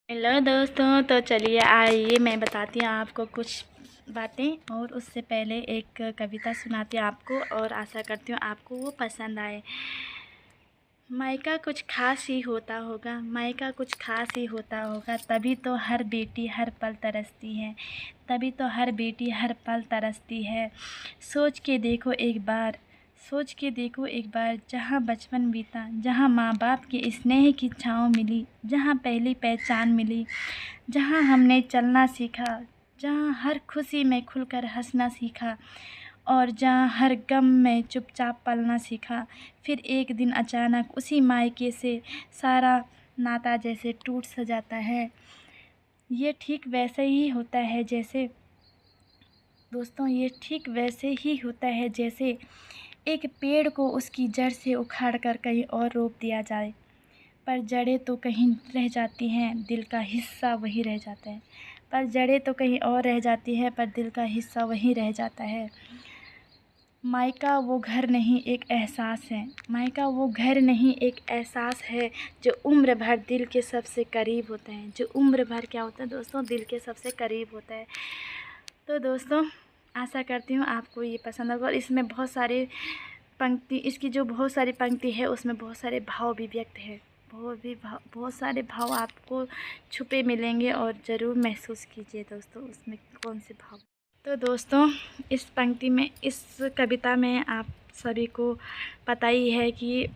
Hello दोस्तों, तो चलिए आइए मैं बताती हूँ आपको कुछ बातें। और उससे पहले एक कविता सुनाती हूँ आपको और आशा करती हूँ आपको वो पसंद आए। मायका कुछ खास ही होता होगा, मायका कुछ खास ही होता होगा, तभी तो हर बेटी हर पल तरसती है, तभी तो हर बेटी हर पल तरसती है। सोच के देखो एक बार, सोच के देखो एक बार, जहाँ बचपन बीता, जहाँ माँ बाप के स्नेह की छाँव मिली, जहाँ पहली पहचान मिली, जहाँ हमने चलना सीखा, जहाँ हर खुशी में खुलकर हंसना सीखा, और जहाँ हर गम में चुपचाप पलना सीखा। फिर एक दिन अचानक उसी मायके से सारा नाता जैसे टूट सा जाता है। ये ठीक वैसे ही होता है जैसे दोस्तों, ये ठीक वैसे ही होता है जैसे एक पेड़ को उसकी जड़ से उखाड़ कर कहीं और रोप दिया जाए, पर जड़ें तो कहीं रह जाती हैं, दिल का हिस्सा वही रह जाता है। पर जड़ें तो कहीं और रह जाती हैं, पर दिल का हिस्सा वही रह जाता है। मायका वो घर नहीं एक एहसास है, मायका वो घर नहीं एक एहसास है, जो उम्र भर दिल के सबसे करीब होता है, जो उम्र भर क्या होता है दोस्तों, दिल के सबसे करीब होता है। तो दोस्तों, आशा करती हूँ आपको ये पसंद होगा। और इसमें बहुत सारे पंक्ति, इसकी जो बहुत सारी पंक्ति है उसमें बहुत सारे भाव भी व्यक्त है, बहुत सारे भाव आपको छुपे मिलेंगे और ज़रूर महसूस कीजिए दोस्तों उसमें कौन से भाव। तो दोस्तों, इस पंक्ति में, इस कविता में आप सभी को पता ही है कि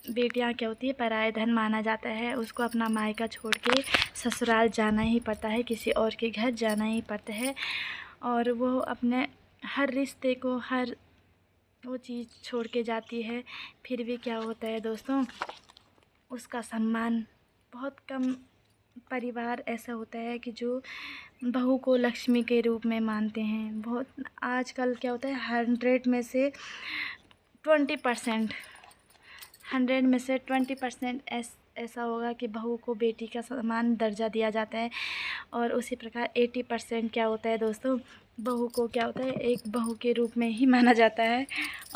बेटियां क्या होती है, पराया धन माना जाता है। उसको अपना मायका छोड़ के ससुराल जाना ही पड़ता है, किसी और के घर जाना ही पड़ता है। और वो अपने हर रिश्ते को, हर वो चीज़ छोड़ के जाती है। फिर भी क्या होता है दोस्तों, उसका सम्मान बहुत कम परिवार ऐसा होता है कि जो बहू को लक्ष्मी के रूप में मानते हैं। बहुत आजकल क्या होता है, 100 में से 20%, 100 में से 20% ऐसा होगा कि बहू को बेटी का समान दर्जा दिया जाता है। और उसी प्रकार 80% क्या होता है दोस्तों, बहू को क्या होता है, एक बहू के रूप में ही माना जाता है।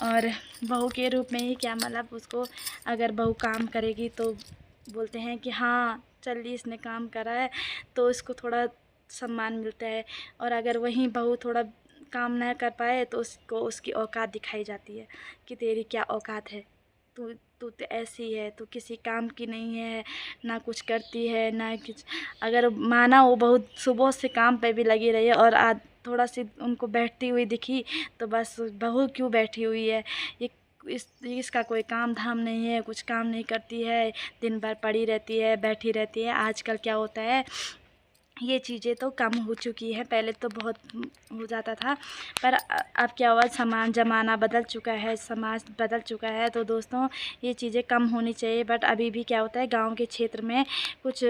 और बहू के रूप में ही क्या, मतलब उसको अगर बहू काम करेगी तो बोलते हैं कि हाँ चलिए इसने काम करा है, तो इसको थोड़ा सम्मान मिलता है। और अगर वहीं बहू थोड़ा काम ना कर पाए तो उसको उसकी औकात दिखाई जाती है कि तेरी क्या औकात है, तू तू तो ऐसी है, तू किसी काम की नहीं है, ना कुछ करती है ना कुछ। अगर माना वो बहुत सुबह से काम पे भी लगी रही है और आज थोड़ा सी उनको बैठती हुई दिखी तो बस बहू क्यों बैठी हुई है, ये इसका कोई काम धाम नहीं है, कुछ काम नहीं करती है, दिन भर पड़ी रहती है, बैठी रहती है। आजकल क्या होता है, ये चीज़ें तो कम हो चुकी है, पहले तो बहुत हो जाता था, पर अब क्या हुआ, समाज ज़माना बदल चुका है, समाज बदल चुका है। तो दोस्तों, ये चीज़ें कम होनी चाहिए। बट अभी भी क्या होता है, गांव के क्षेत्र में कुछ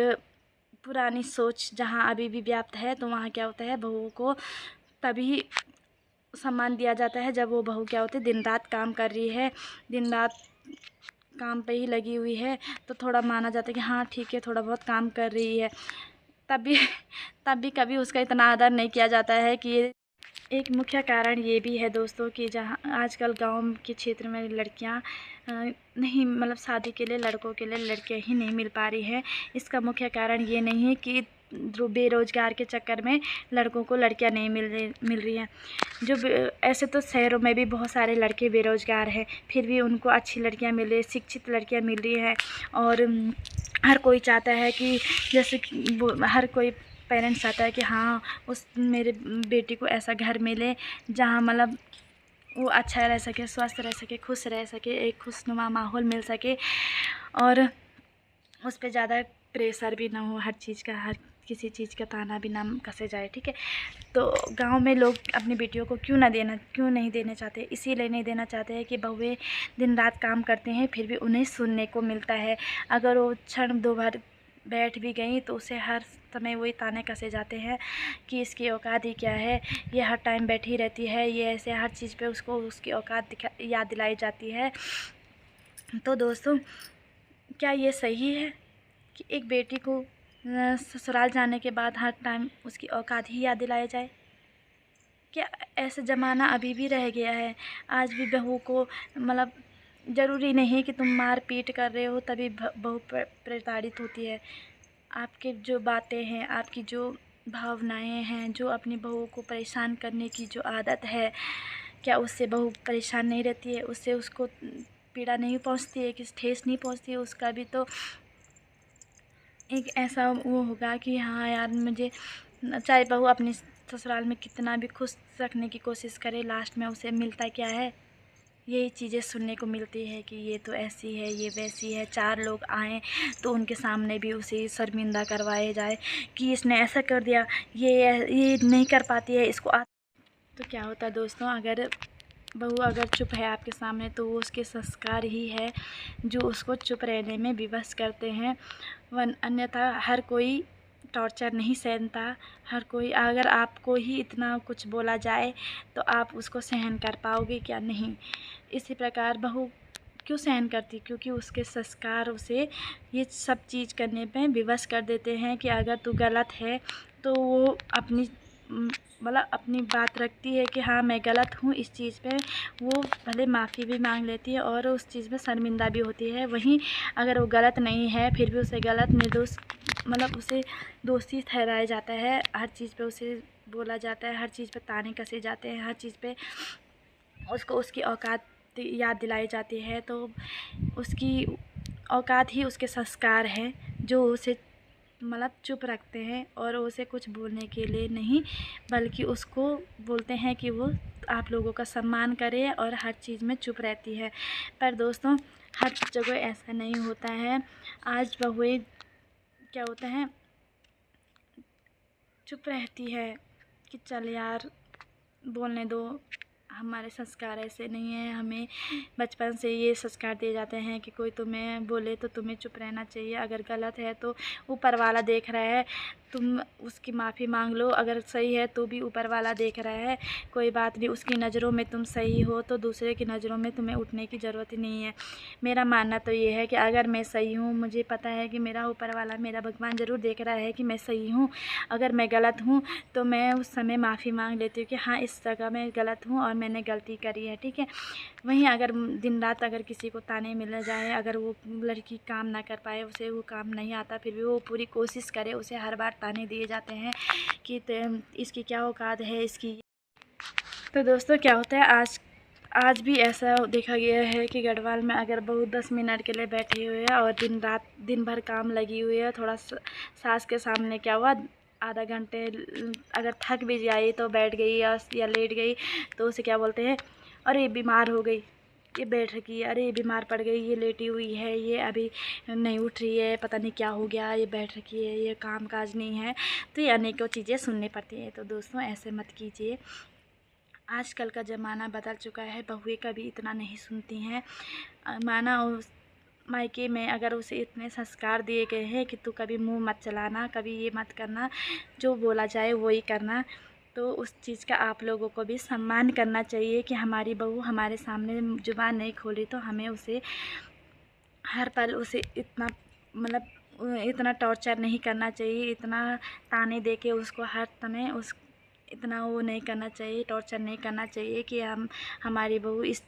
पुरानी सोच जहां अभी भी व्याप्त है, तो वहाँ क्या होता है, बहुओं को तभी सम्मान दिया जाता है जब वो बहू क्या होती है, दिन रात काम कर रही है, दिन रात काम पे ही लगी हुई है, तो थोड़ा माना जाता है कि हाँ ठीक है, थोड़ा बहुत काम कर रही है। तब भी तब भी कभी उसका इतना आदर नहीं किया जाता है कि ये एक मुख्य कारण ये भी है दोस्तों कि जहाँ आजकल गांव के क्षेत्र में लड़कियां नहीं, मतलब शादी के लिए लड़कों के लिए लड़कियां ही नहीं मिल पा रही है। इसका मुख्य कारण ये नहीं है कि जो बेरोज़गार के चक्कर में लड़कों को लड़कियां नहीं मिल रही हैं। जो ऐसे तो शहरों में भी बहुत सारे लड़के बेरोज़गार हैं, फिर भी उनको अच्छी लड़कियां मिल रही है, शिक्षित लड़कियां मिल रही हैं। और हर कोई चाहता है कि जैसे कि वो हर कोई पेरेंट्स चाहता है कि हाँ उस मेरे बेटी को ऐसा घर मिले जहाँ मतलब वो अच्छा रह सके, स्वस्थ रह सके, खुश रह सके, एक खुशनुमा माहौल मिल सके और उस पर ज़्यादा प्रेशर भी ना हो हर चीज़ का, हर किसी चीज़ का ताना भी ना कसे जाए, ठीक है। तो गांव में लोग अपनी बेटियों को क्यों नहीं देना चाहते, इसीलिए नहीं देना चाहते हैं कि बहुएं दिन रात काम करते हैं, फिर भी उन्हें सुनने को मिलता है। अगर वो क्षण दो बार बैठ भी गई तो उसे हर समय वही ताने कसे जाते हैं कि इसकी औकात ही क्या है, ये हर टाइम बैठी रहती है, ये ऐसे हर चीज़ पे उसको उसकी औकात याद दिलाई जाती है। तो दोस्तों, क्या ये सही है कि एक बेटी को ससुराल जाने के बाद हर टाइम उसकी औकात ही याद दिलाया जाए? क्या ऐसा ज़माना अभी भी रह गया है? आज भी बहू को मतलब ज़रूरी नहीं कि तुम मार पीट कर रहे हो तभी बहू प्रताड़ित होती है। आपके जो बातें हैं, आपकी जो भावनाएं हैं, जो अपनी बहू को परेशान करने की जो आदत है, क्या उससे बहू परेशान नहीं रहती है? उससे उसको पीड़ा नहीं पहुंचती है, किसी ठेस नहीं पहुंचती है? उसका भी तो एक ऐसा वो होगा कि हाँ यार, मुझे चाहे बहू अपने ससुराल में कितना भी खुश रखने की कोशिश करे, लास्ट में उसे मिलता क्या है? यही चीज़ें सुनने को मिलती है कि ये तो ऐसी है, ये वैसी है। 4 लोग आएँ तो उनके सामने भी उसे शर्मिंदा करवाया जाए कि इसने ऐसा कर दिया, ये नहीं कर पाती है, इसको तो क्या होता है दोस्तों, अगर बहू अगर चुप है आपके सामने तो वो उसके संस्कार ही है जो उसको चुप रहने में विवश करते हैं। अन्यथा हर कोई टॉर्चर नहीं सहता। हर कोई, अगर आपको ही इतना कुछ बोला जाए तो आप उसको सहन कर पाओगे क्या? नहीं। इसी प्रकार बहू क्यों सहन करती? क्योंकि उसके संस्कार उसे ये सब चीज़ करने पे विवश कर देते हैं कि अगर तू गलत है तो वो अपनी मतलब अपनी बात रखती है कि हाँ मैं गलत हूँ इस चीज़ पे। वो भले माफ़ी भी मांग लेती है और उस चीज़ में शर्मिंदा भी होती है। वहीं अगर वो गलत नहीं है फिर भी उसे गलत निर्दोष मतलब उसे दोषी ठहराया जाता है। हर चीज़ पे उसे बोला जाता है, हर चीज़ पे ताने कसे जाते हैं, हर चीज़ पे उसको उसकी औकात याद दिलाई जाती है। तो उसकी औकात ही उसके संस्कार हैं जो उसे मतलब चुप रखते हैं और उसे कुछ बोलने के लिए नहीं, बल्कि उसको बोलते हैं कि वो आप लोगों का सम्मान करे और हर चीज़ में चुप रहती है। पर दोस्तों हर जगह ऐसा नहीं होता है। आज बहुएं क्या होता है, चुप रहती है कि चल यार बोलने दो, हमारे संस्कार ऐसे नहीं हैं। हमें बचपन से ये संस्कार दिए जाते हैं कि कोई तुम्हें बोले तो तुम्हें चुप रहना चाहिए। अगर गलत है तो ऊपर वाला देख रहा है, तुम उसकी माफ़ी मांग लो। अगर सही है तो भी ऊपर वाला देख रहा है, कोई बात नहीं। उसकी नज़रों में तुम सही हो तो दूसरे की नज़रों में तुम्हें उठने की ज़रूरत ही नहीं है। मेरा मानना तो ये है कि अगर मैं सही हूँ, मुझे पता है कि मेरा ऊपर वाला, मेरा भगवान ज़रूर देख रहा है कि मैं सही हूँ। अगर मैं गलत हूँ तो मैं उस समय माफ़ी मांग लेती हूँ कि हाँ इस जगह मैं गलत हूँ और मैंने गलती करी है, ठीक है। वहीं अगर दिन रात अगर किसी को ताने मिल जाए, अगर वो लड़की काम ना कर पाए, उसे वो काम नहीं आता, फिर भी वो पूरी कोशिश करे, उसे हर बार ताने दिए जाते हैं कि इसकी क्या औकात है इसकी। तो दोस्तों क्या होता है, आज भी ऐसा देखा गया है कि गढ़वाल में अगर बहू 10 मिनट के लिए बैठी हुई है और दिन भर काम लगी हुई है, थोड़ा सास के सामने क्या हुआ, आधा घंटे अगर थक भी जाए तो बैठ गई या लेट गई तो उसे क्या बोलते हैं, अरे बीमार हो गई, ये बैठ रखी है, अरे बीमार पड़ गई, ये लेटी हुई है, ये अभी नहीं उठ रही है, पता नहीं क्या हो गया, ये बैठ रखी है, ये काम काज नहीं है। तो ये अनेकों चीज़ें सुननी पड़ती है। तो दोस्तों ऐसे मत कीजिए। आजकल का ज़माना बदल चुका है, बहुएं कभी इतना नहीं सुनती हैं। माना उस मायके में अगर उसे इतने संस्कार दिए गए हैं कि तू कभी मुंह मत चलाना, कभी ये मत करना, जो बोला जाए वही करना, तो उस चीज़ का आप लोगों को भी सम्मान करना चाहिए कि हमारी बहू हमारे सामने ज़ुबान नहीं खोली तो हमें उसे हर पल उसे इतना मतलब इतना टॉर्चर नहीं करना चाहिए, इतना ताने दे के उसको हर समय उस इतना वो नहीं करना चाहिए, टॉर्चर नहीं करना चाहिए कि हमारी बहू इस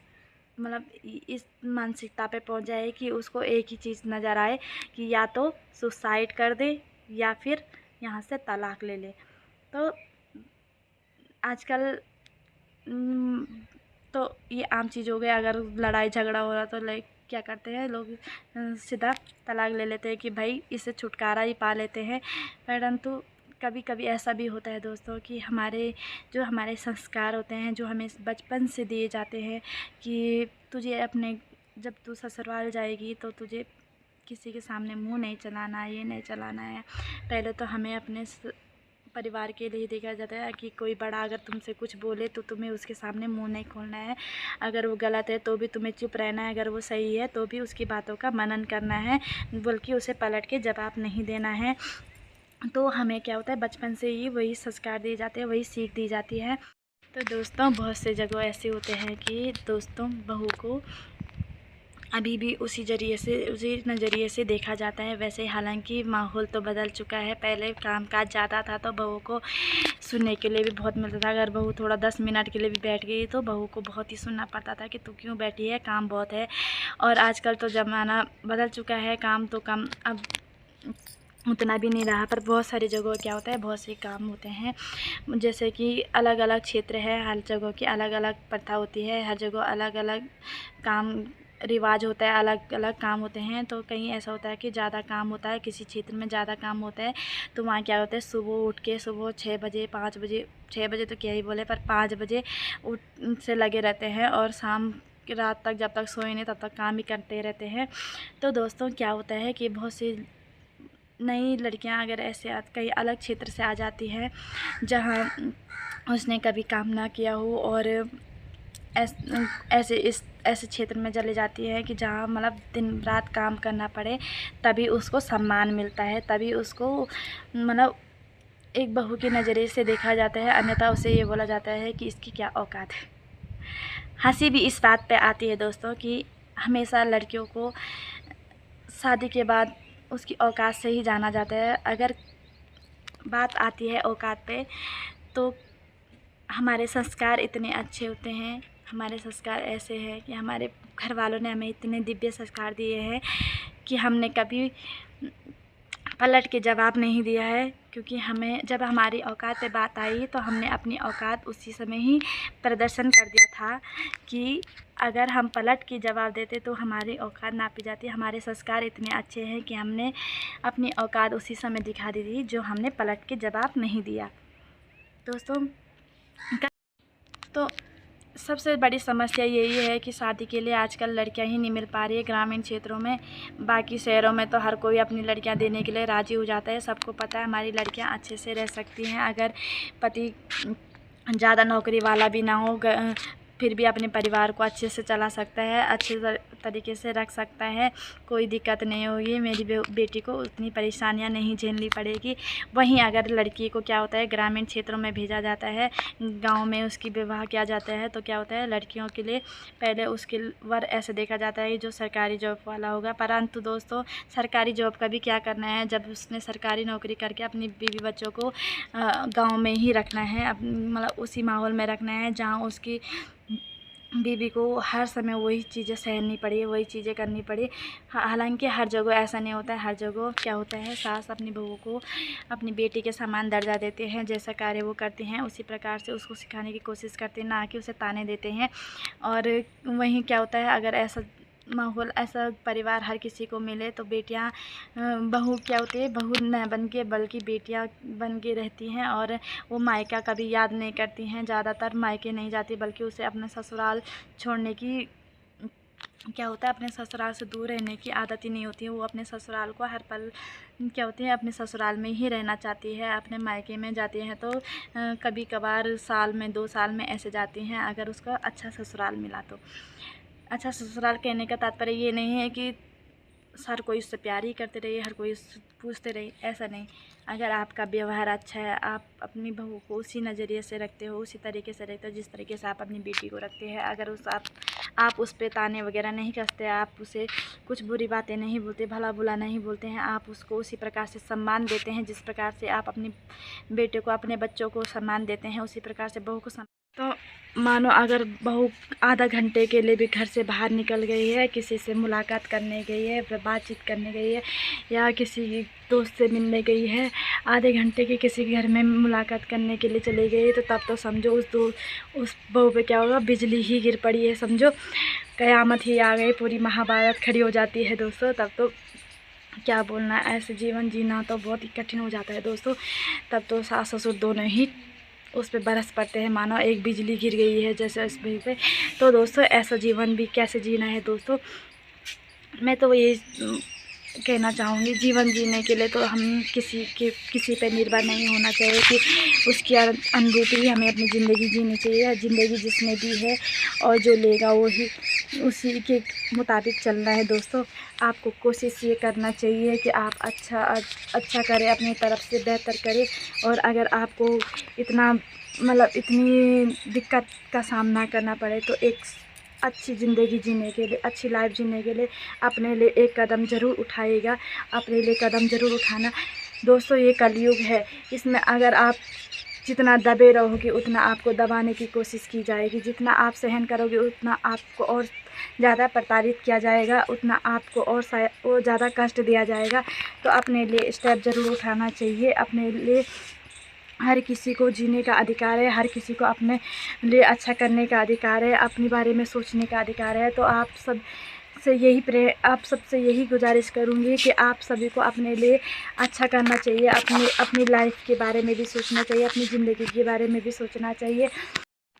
मतलब इस मानसिकता पे पहुंच जाए कि उसको एक ही चीज़ नज़र आए कि या तो सुसाइड कर दे या फिर यहाँ से तलाक ले ले। तो आजकल तो ये आम चीज़ हो गया। अगर लड़ाई झगड़ा हो रहा तो लाइक क्या करते हैं लोग, सीधा तलाक ले लेते हैं कि भाई इससे छुटकारा ही पा लेते हैं। परंतु कभी कभी ऐसा भी होता है दोस्तों कि हमारे संस्कार होते हैं, जो हमें बचपन से दिए जाते हैं कि तुझे अपने जब तू ससुराल जाएगी तो तुझे किसी के सामने मुंह नहीं चलाना है, ये नहीं चलाना है। पहले तो हमें अपने परिवार के लिए देखा जाता है कि कोई बड़ा अगर तुमसे कुछ बोले तो तुम्हें उसके सामने मुंह नहीं खोलना है। अगर वो गलत है तो भी तुम्हें चुप रहना है, अगर वो सही है तो भी उसकी बातों का मनन करना है, बल्कि उसे पलट के जवाब नहीं देना है। तो हमें क्या होता है, बचपन से ही वही संस्कार दिए जाते हैं, वही सीख दी जाती है। तो दोस्तों बहुत से जगह ऐसे होते हैं कि दोस्तों बहू को अभी भी उसी नज़रिए से देखा जाता है। वैसे हालांकि माहौल तो बदल चुका है, पहले कामकाज ज़्यादा था तो बहू को सुनने के लिए भी बहुत मिलता था। अगर बहू थोड़ा 10 मिनट के लिए भी बैठ गई तो बहू को बहुत ही सुनना पड़ता था कि तू क्यों बैठी है, काम बहुत है। और आजकल तो ज़माना बदल चुका है, काम तो कम, अब उतना भी नहीं रहा, पर बहुत सारी जगहों क्या होता है, बहुत से काम होते हैं। जैसे कि अलग अलग क्षेत्र है, हर जगह की अलग अलग प्रथा होती है, हर जगह अलग अलग काम रिवाज होता है, अलग अलग काम होते हैं। तो कहीं ऐसा होता है कि ज़्यादा काम होता है, किसी क्षेत्र में ज़्यादा काम होता है, तो वहाँ क्या होता है, सुबह उठ के सुबह 6 बजे 5 बजे 6 बजे तो क्या ही बोले, पर 5 बजे उठ से लगे रहते हैं और शाम की रात तक, जब तक सोए नहीं तब तक काम ही करते रहते हैं। तो दोस्तों क्या होता है कि बहुत सी नई लड़कियां अगर ऐसे कई अलग क्षेत्र से आ जाती है जहां उसने कभी काम ना किया हो, और ऐसे क्षेत्र में चले जाती है कि जहाँ मतलब दिन रात काम करना पड़े, तभी उसको सम्मान मिलता है, तभी उसको मतलब एक बहू के नज़रिए से देखा जाता है, अन्यथा उसे ये बोला जाता है कि इसकी क्या औकात है। हंसी भी इस बात पे आती है दोस्तों कि हमेशा लड़कियों को शादी के बाद उसकी औकात से ही जाना जाता है। अगर बात आती है औकात पे, तो हमारे संस्कार इतने अच्छे होते हैं, हमारे संस्कार ऐसे हैं कि हमारे घर वालों ने हमें इतने दिव्य संस्कार दिए हैं कि हमने कभी पलट के जवाब नहीं दिया है। क्योंकि हमें जब हमारी औकात पे बात आई तो हमने अपनी औकात उसी समय ही प्रदर्शन कर दिया था कि अगर हम पलट के जवाब देते तो हमारी औकात नापी जाती। हमारे संस्कार इतने अच्छे हैं कि हमने अपनी औकात उसी समय दिखा दी थी, जो हमने पलट के जवाब नहीं दिया। दोस्तों तो सबसे बड़ी समस्या यही है कि शादी के लिए आजकल लड़कियां ही नहीं मिल पा रही है ग्रामीण क्षेत्रों में। बाकी शहरों में तो हर कोई अपनी लड़कियां देने के लिए राज़ी हो जाता है। सबको पता है हमारी लड़कियां अच्छे से रह सकती हैं, अगर पति ज़्यादा नौकरी वाला भी ना हो, फिर भी अपने परिवार को अच्छे से चला सकता है, अच्छे तरीके से रख सकता है, कोई दिक्कत नहीं होगी, मेरी बेटी को उतनी परेशानियां नहीं झेलनी पड़ेगी। वहीं अगर लड़की को क्या होता है, ग्रामीण क्षेत्रों में भेजा जाता है, गांव में उसकी विवाह किया जाता है, तो क्या होता है, लड़कियों के लिए पहले उसके वर ऐसे देखा जाता है जो सरकारी जॉब वाला होगा। परंतु दोस्तों सरकारी जॉब का भी क्या करना है, जब उसने सरकारी नौकरी करके अपनी बीवी बच्चों को गाँव में ही रखना है, मतलब उसी माहौल में रखना है जहाँ उसकी बीवी को हर समय वही चीज़ें सहनी पड़ी, वही चीज़ें करनी पड़ी। हालांकि हर जगह ऐसा नहीं होता है, हर जगह क्या होता है, सास अपनी बहू को अपनी बेटी के समान दर्जा देते हैं, जैसा कार्य वो करते हैं उसी प्रकार से उसको सिखाने की कोशिश करते हैं, ना कि उसे ताने देते हैं। और वहीं क्या होता है, अगर ऐसा माहौल, ऐसा परिवार हर किसी को मिले तो बेटियां बहू क्या होती है, बहू न बन के बल्कि बेटियां बन के रहती हैं, और वो मायका कभी याद नहीं करती हैं, ज़्यादातर मायके नहीं जाती, बल्कि उसे अपना ससुराल छोड़ने की क्या होता है, अपने ससुराल से दूर रहने की आदत ही नहीं होती है। वो अपने ससुराल को हर पल क्या होती है, अपने ससुराल में ही रहना चाहती है। अपने मायके में जाती हैं तो कभी कभार साल में 2 साल में ऐसे जाती हैं, अगर उसका अच्छा ससुराल मिला तो। अच्छा ससुराल कहने का तात्पर्य ये नहीं है कि हर कोई उससे प्यार ही करते रहिए, हर कोई उससे पूछते रहिए, ऐसा नहीं। अगर आपका व्यवहार अच्छा है, आप अपनी बहू को उसी नज़रिए से रखते हो, उसी तरीके से रखते हो जिस तरीके से आप अपनी बेटी को रखते हैं, अगर आप उस पर ताने वगैरह नहीं कसते, आप उसे कुछ बुरी बातें नहीं बोलते, भला बुला नहीं बोलते हैं, आप उसको उसी प्रकार से सम्मान देते हैं जिस प्रकार से आप अपनी बेटे को, अपने बच्चों को सम्मान देते हैं, उसी प्रकार से बहू को तो मानो अगर बहू आधा घंटे के लिए भी घर से बाहर निकल गई है, किसी से मुलाकात करने गई है, बातचीत करने गई है, या किसी दोस्त से मिलने गई है, आधे घंटे के किसी घर में मुलाकात करने के लिए चली गई, तो तब तो समझो उस बहू पे क्या होगा, बिजली ही गिर पड़ी है, समझो कयामत ही आ गई, पूरी महाभारत खड़ी हो जाती है दोस्तों। तब तो क्या बोलना, ऐसे जीवन जीना तो बहुत ही कठिन हो जाता है दोस्तों। तब तो सास ससुर दोनों ही उस पे बरस पड़ते हैं, मानो एक बिजली गिर गई है जैसे उस पे। तो दोस्तों ऐसा जीवन भी कैसे जीना है दोस्तों, मैं तो यही कहना चाहूँगी, जीवन जीने के लिए तो हम किसी पे निर्भर नहीं होना चाहिए कि उसकी अनुरूप ही हमें अपनी ज़िंदगी जीनी चाहिए। ज़िंदगी जिसने दी है और जो लेगा वो ही उसी के मुताबिक चलना है दोस्तों। आपको कोशिश ये करना चाहिए कि आप अच्छा करें, अपनी तरफ से बेहतर करें। और अगर आपको इतनी दिक्कत का सामना करना पड़े तो एक अच्छी ज़िंदगी जीने के लिए, अच्छी लाइफ जीने के लिए अपने लिए एक कदम ज़रूर उठाइएगा, अपने लिए कदम ज़रूर उठाना दोस्तों। ये कलयुग है, इसमें अगर आप जितना दबे रहोगे उतना आपको दबाने की कोशिश की जाएगी, जितना आप सहन करोगे उतना आपको और ज़्यादा प्रताड़ित किया जाएगा उतना आपको और ज़्यादा कष्ट दिया जाएगा। तो अपने लिए स्टेप ज़रूर उठाना चाहिए। अपने लिए हर किसी को जीने का अधिकार है, हर किसी को अपने लिए अच्छा करने का अधिकार है, अपने बारे में सोचने का अधिकार है। तो आप सबसे यही गुजारिश करूँगी कि आप सभी को अपने लिए अच्छा करना चाहिए, अपनी लाइफ के बारे में भी सोचना चाहिए, अपनी ज़िंदगी के बारे में भी सोचना चाहिए।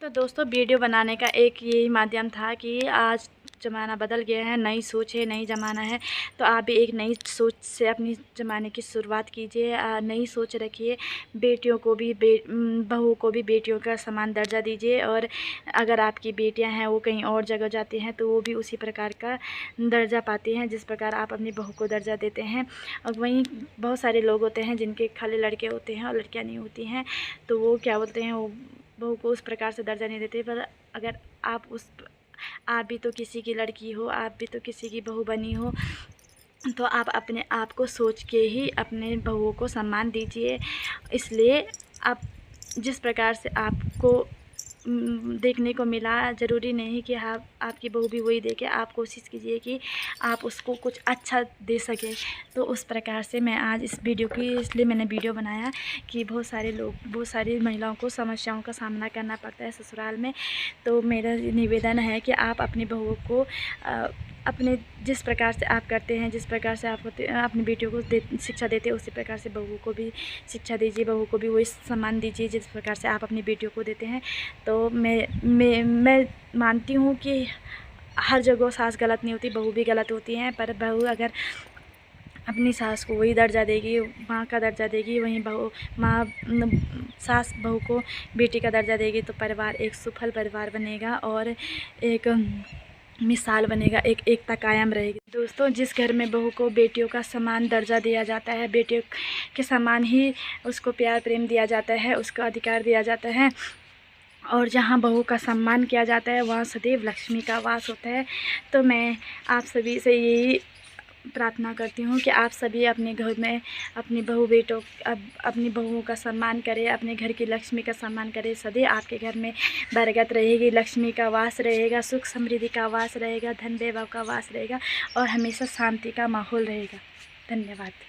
तो दोस्तों वीडियो बनाने का एक यही माध्यम था कि आज ज़माना बदल गया है, नई सोच है, नई ज़माना है। तो आप भी एक नई सोच से अपनी ज़माने की शुरुआत कीजिए, नई सोच रखिए। बेटियों को भी बहू को भी बेटियों का समान दर्जा दीजिए। और अगर आपकी बेटियां हैं वो कहीं और जगह जाती हैं तो वो भी उसी प्रकार का दर्जा पाती हैं जिस प्रकार आप अपनी बहू को दर्जा देते हैं। और वहीं बहुत सारे लोग होते हैं जिनके खाली लड़के होते हैं और लड़कियाँ नहीं होती हैं, तो वो क्या बोलते हैं, वो बहू को उस प्रकार से दर्जा नहीं देते। पर अगर आप भी तो किसी की लड़की हो, आप भी तो किसी की बहू बनी हो, तो आप अपने आप को सोच के ही अपने बहुओं को सम्मान दीजिए। इसलिए आप जिस प्रकार से आपको देखने को मिला, ज़रूरी नहीं कि आपकी बहू भी वही देखे। आप कोशिश कीजिए कि आप उसको कुछ अच्छा दे सकें। तो उस प्रकार से मैं आज इसलिए मैंने वीडियो बनाया कि बहुत सारी महिलाओं को समस्याओं का सामना करना पड़ता है ससुराल में। तो मेरा निवेदन है कि आप अपनी बहुओं को अपने जिस प्रकार से आप करते हैं, जिस प्रकार से आप अपनी बेटियों को शिक्षा देते हैं, उसी प्रकार से बहू को भी शिक्षा दीजिए, बहू को भी वही सम्मान दीजिए जिस प्रकार से आप अपनी बेटियों को देते हैं। तो मैं मानती हूँ कि हर जगह सास गलत नहीं होती, बहू भी गलत होती हैं। पर बहू अगर अपनी सास को वही दर्जा देगी, माँ का दर्जा देगी, वहीं सास बहू को बेटी का दर्जा देगी, तो परिवार एक सफल परिवार बनेगा और एक मिसाल बनेगा, एक एकता कायम रहेगी। दोस्तों, जिस घर में बहू को बेटियों का समान दर्जा दिया जाता है, बेटियों के समान ही उसको प्यार प्रेम दिया जाता है, उसको अधिकार दिया जाता है, और जहाँ बहू का सम्मान किया जाता है वहाँ सदैव लक्ष्मी का वास होता है। तो मैं आप सभी से यही प्रार्थना करती हूँ कि आप सभी अपने घर में अपनी अपनी बहुओं का सम्मान करें, अपने घर की लक्ष्मी का सम्मान करें। सदैव आपके घर में बरकत रहेगी, लक्ष्मी का वास रहेगा, सुख समृद्धि का वास रहेगा, धन वैभव का वास रहेगा और हमेशा शांति का माहौल रहेगा। धन्यवाद।